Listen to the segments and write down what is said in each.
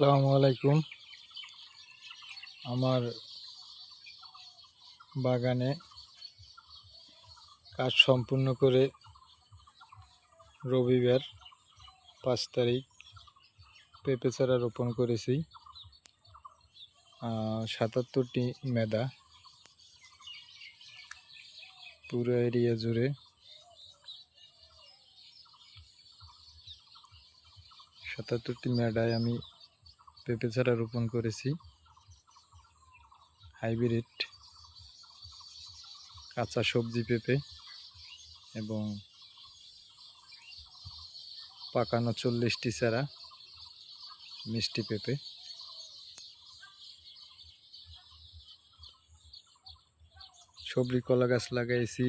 আসসালামু আলাইকুম। আমার বাগানে কাজ সম্পূর্ণ করে রবিবার 5 তারিখ পেঁপে চারা রোপণ করেছি। 77টি মেদা পুরো এরিয়া জুড়ে। 77টি মেদায় আমি পেঁপে চারা রোপণ করেছি। হাইব্রিড কাঁচা সবজি পেঁপে এবং পাকানো 40টি চারা মিষ্টি পেঁপে। সবজি কলা গাছ লাগাইছি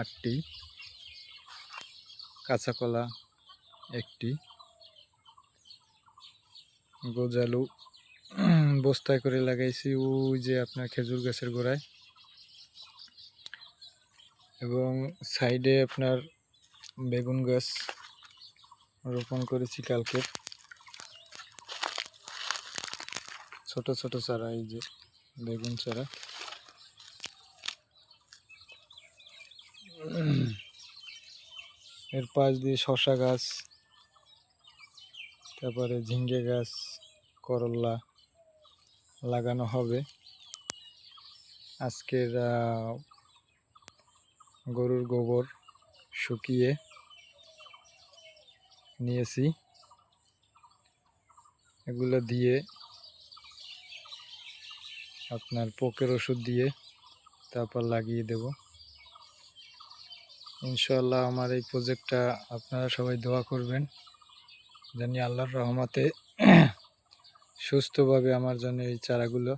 8টি, কাঁচা কলা 1টি, গোজালু বস্তায় করে লাগাইছি ওই যে আপনার খেজুর গাছের গোড়ায়, এবং সাইডে আপনার বেগুন গাছ রোপণ করেছি কালকে। ছোট ছোট চারা, এই যে বেগুন চারা। এর পাশ দিয়ে শসা গাছ, তারপরে ঝিঙ্গে গাছ, করলা লাগানো হবে। আজকের গরুর গোবর শুকিয়ে নিয়েছি, এগুলো দিয়ে আপনার পোকের ওষুধ দিয়ে তারপর লাগিয়ে দেব ইনশাআল্লাহ। আমার এই প্রজেক্টটা আপনারা সবাই দোয়া করবেন, জানি আল্লাহর রহমতে সুস্থভাবে আমার জন্য এই চারাগুলো